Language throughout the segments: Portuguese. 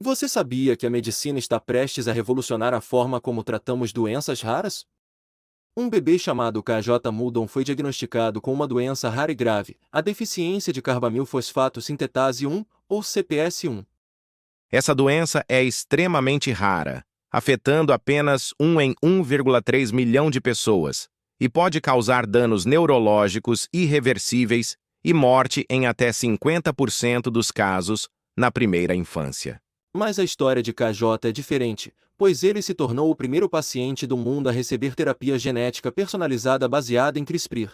Você sabia que a medicina está prestes a revolucionar a forma como tratamos doenças raras? Um bebê chamado KJ Muldon foi diagnosticado com uma doença rara e grave, a deficiência de carbamilfosfato sintetase 1, ou CPS1. Essa doença é extremamente rara, afetando apenas 1 em 1,3 milhão de pessoas, e pode causar danos neurológicos irreversíveis e morte em até 50% dos casos na primeira infância. Mas a história de KJ é diferente, pois ele se tornou o primeiro paciente do mundo a receber terapia genética personalizada baseada em CRISPR.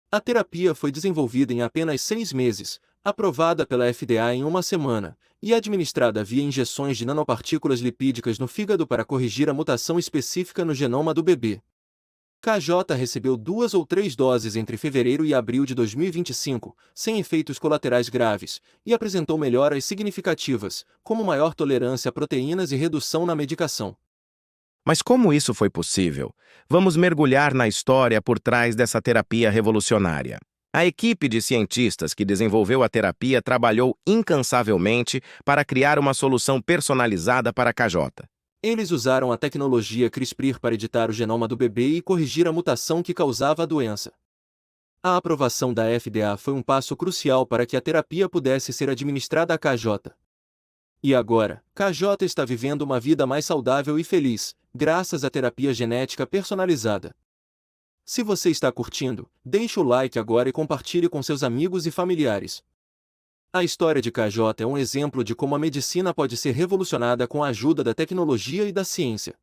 A terapia foi desenvolvida em apenas 6 meses, aprovada pela FDA em uma semana, e administrada via injeções de nanopartículas lipídicas no fígado para corrigir a mutação específica no genoma do bebê. KJ recebeu 2 ou 3 doses entre fevereiro e abril de 2025, sem efeitos colaterais graves, e apresentou melhoras significativas, como maior tolerância a proteínas e redução na medicação. Mas como isso foi possível? Vamos mergulhar na história por trás dessa terapia revolucionária. A equipe de cientistas que desenvolveu a terapia trabalhou incansavelmente para criar uma solução personalizada para a KJ. Eles usaram a tecnologia CRISPR para editar o genoma do bebê e corrigir a mutação que causava a doença. A aprovação da FDA foi um passo crucial para que a terapia pudesse ser administrada a KJ. E agora, KJ está vivendo uma vida mais saudável e feliz, graças à terapia genética personalizada. Se você está curtindo, deixe o like agora e compartilhe com seus amigos e familiares. A história de KJ é um exemplo de como a medicina pode ser revolucionada com a ajuda da tecnologia e da ciência.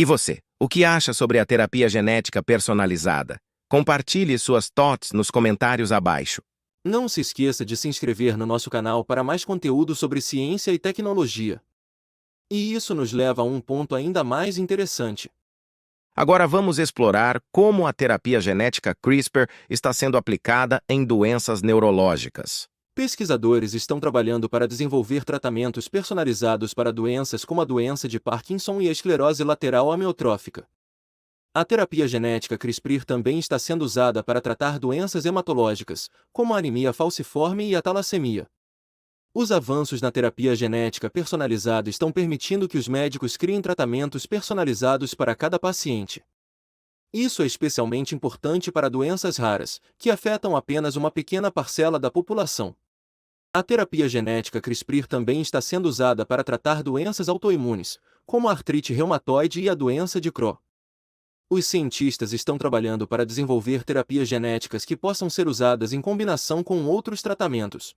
E você, o que acha sobre a terapia genética personalizada? Compartilhe suas thoughts nos comentários abaixo. Não se esqueça de se inscrever no nosso canal para mais conteúdo sobre ciência e tecnologia. E isso nos leva a um ponto ainda mais interessante. Agora vamos explorar como a terapia genética CRISPR está sendo aplicada em doenças neurológicas. Pesquisadores estão trabalhando para desenvolver tratamentos personalizados para doenças como a doença de Parkinson e a esclerose lateral amiotrófica. A terapia genética CRISPR também está sendo usada para tratar doenças hematológicas, como a anemia falciforme e a talassemia. Os avanços na terapia genética personalizada estão permitindo que os médicos criem tratamentos personalizados para cada paciente. Isso é especialmente importante para doenças raras, que afetam apenas uma pequena parcela da população. A terapia genética CRISPR também está sendo usada para tratar doenças autoimunes, como a artrite reumatoide e a doença de Crohn. Os cientistas estão trabalhando para desenvolver terapias genéticas que possam ser usadas em combinação com outros tratamentos.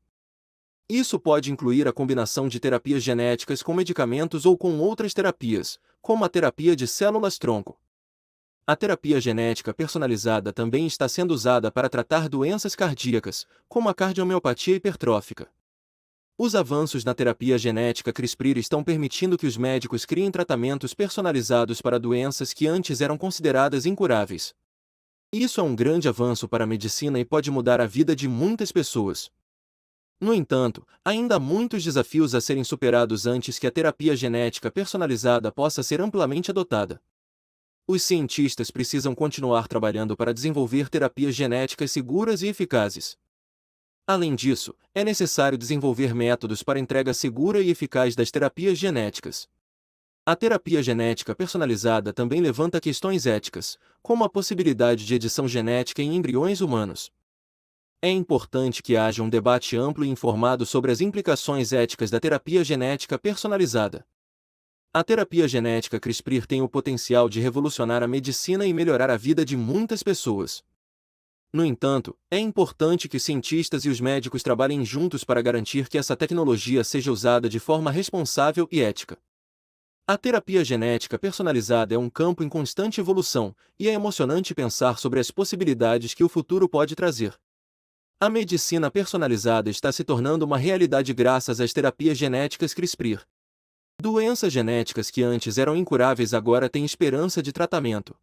Isso pode incluir a combinação de terapias genéticas com medicamentos ou com outras terapias, como a terapia de células-tronco. A terapia genética personalizada também está sendo usada para tratar doenças cardíacas, como a cardiomiopatia hipertrófica. Os avanços na terapia genética CRISPR estão permitindo que os médicos criem tratamentos personalizados para doenças que antes eram consideradas incuráveis. Isso é um grande avanço para a medicina e pode mudar a vida de muitas pessoas. No entanto, ainda há muitos desafios a serem superados antes que a terapia genética personalizada possa ser amplamente adotada. Os cientistas precisam continuar trabalhando para desenvolver terapias genéticas seguras e eficazes. Além disso, é necessário desenvolver métodos para entrega segura e eficaz das terapias genéticas. A terapia genética personalizada também levanta questões éticas, como a possibilidade de edição genética em embriões humanos. É importante que haja um debate amplo e informado sobre as implicações éticas da terapia genética personalizada. A terapia genética CRISPR tem o potencial de revolucionar a medicina e melhorar a vida de muitas pessoas. No entanto, é importante que os cientistas e os médicos trabalhem juntos para garantir que essa tecnologia seja usada de forma responsável e ética. A terapia genética personalizada é um campo em constante evolução, e é emocionante pensar sobre as possibilidades que o futuro pode trazer. A medicina personalizada está se tornando uma realidade graças às terapias genéticas CRISPR. Doenças genéticas que antes eram incuráveis agora têm esperança de tratamento.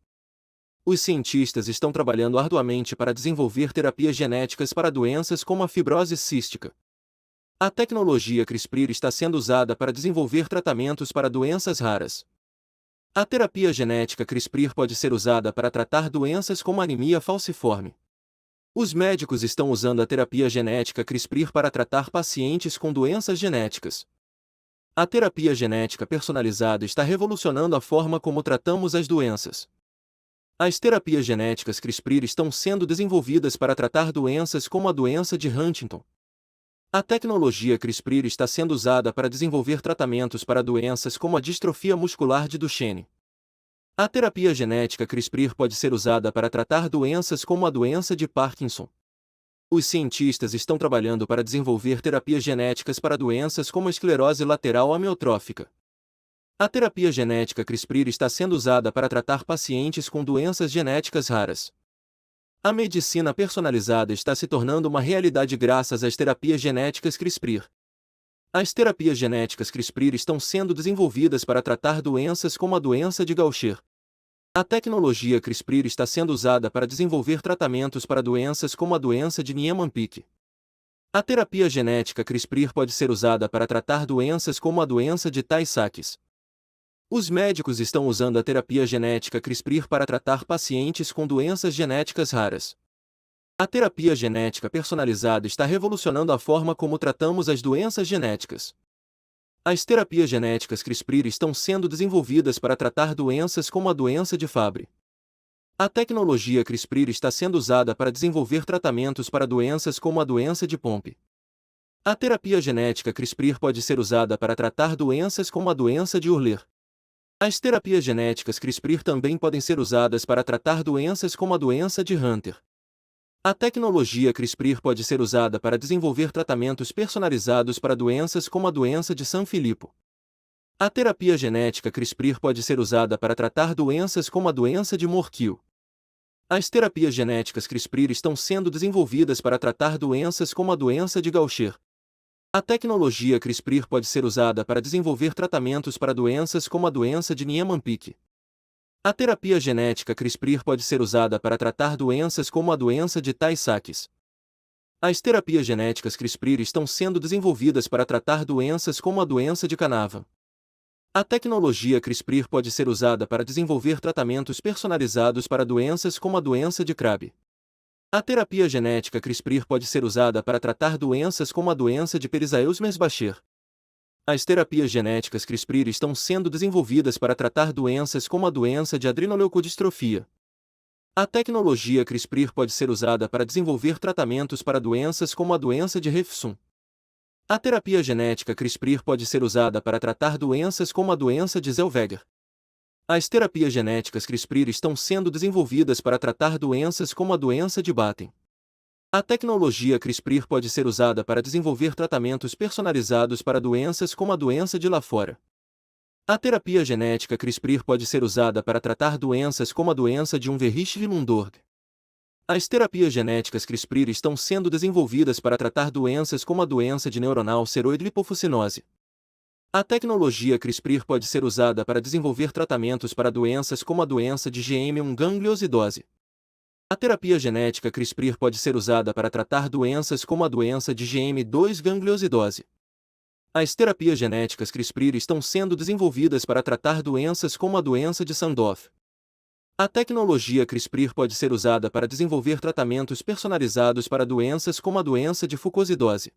Os cientistas estão trabalhando arduamente para desenvolver terapias genéticas para doenças como a fibrose cística. A tecnologia CRISPR está sendo usada para desenvolver tratamentos para doenças raras. A terapia genética CRISPR pode ser usada para tratar doenças como a anemia falciforme. Os médicos estão usando a terapia genética CRISPR para tratar pacientes com doenças genéticas. A terapia genética personalizada está revolucionando a forma como tratamos as doenças. As terapias genéticas CRISPR estão sendo desenvolvidas para tratar doenças como a doença de Huntington. A tecnologia CRISPR está sendo usada para desenvolver tratamentos para doenças como a distrofia muscular de Duchenne. A terapia genética CRISPR pode ser usada para tratar doenças como a doença de Parkinson. Os cientistas estão trabalhando para desenvolver terapias genéticas para doenças como a esclerose lateral amiotrófica. A terapia genética CRISPR está sendo usada para tratar pacientes com doenças genéticas raras. A medicina personalizada está se tornando uma realidade graças às terapias genéticas CRISPR. As terapias genéticas CRISPR estão sendo desenvolvidas para tratar doenças como a doença de Gaucher. A tecnologia CRISPR está sendo usada para desenvolver tratamentos para doenças como a doença de Niemann-Pick. A terapia genética CRISPR pode ser usada para tratar doenças como a doença de Tay-Sachs. Os médicos estão usando a terapia genética CRISPR para tratar pacientes com doenças genéticas raras. A terapia genética personalizada está revolucionando a forma como tratamos as doenças genéticas. As terapias genéticas CRISPR estão sendo desenvolvidas para tratar doenças como a doença de Fabry. A tecnologia CRISPR está sendo usada para desenvolver tratamentos para doenças como a doença de Pompe. A terapia genética CRISPR pode ser usada para tratar doenças como a doença de Hurler. As terapias genéticas CRISPR também podem ser usadas para tratar doenças como a doença de Hunter. A tecnologia CRISPR pode ser usada para desenvolver tratamentos personalizados para doenças como a doença de Sanfilippo. A terapia genética CRISPR pode ser usada para tratar doenças como a doença de Morquio. As terapias genéticas CRISPR estão sendo desenvolvidas para tratar doenças como a doença de Gaucher. A tecnologia CRISPR pode ser usada para desenvolver tratamentos para doenças como a doença de Niemann-Pick. A terapia genética CRISPR pode ser usada para tratar doenças como a doença de Tay-Sachs. As terapias genéticas CRISPR estão sendo desenvolvidas para tratar doenças como a doença de Canavan. A tecnologia CRISPR pode ser usada para desenvolver tratamentos personalizados para doenças como a doença de Krabbe. A terapia genética CRISPR pode ser usada para tratar doenças como a doença de Pelizaeus-Merzbacher. As terapias genéticas CRISPR estão sendo desenvolvidas para tratar doenças como a doença de adrenoleucodistrofia. A tecnologia CRISPR pode ser usada para desenvolver tratamentos para doenças como a doença de Refsum. A terapia genética CRISPR pode ser usada para tratar doenças como a doença de Zellweger. As terapias genéticas CRISPR estão sendo desenvolvidas para tratar doenças como a doença de Batten. A tecnologia CRISPR pode ser usada para desenvolver tratamentos personalizados para doenças como a doença de Lafora. A terapia genética CRISPR pode ser usada para tratar doenças como a doença de Unverricht-Lundorg. As terapias genéticas CRISPR estão sendo desenvolvidas para tratar doenças como a doença de neuronal ceroide lipofucinose. A tecnologia CRISPR pode ser usada para desenvolver tratamentos para doenças como a doença de GM1 gangliosidose. A terapia genética CRISPR pode ser usada para tratar doenças como a doença de GM2 gangliosidose. As terapias genéticas CRISPR estão sendo desenvolvidas para tratar doenças como a doença de Sandoff. A tecnologia CRISPR pode ser usada para desenvolver tratamentos personalizados para doenças como a doença de fucosidose.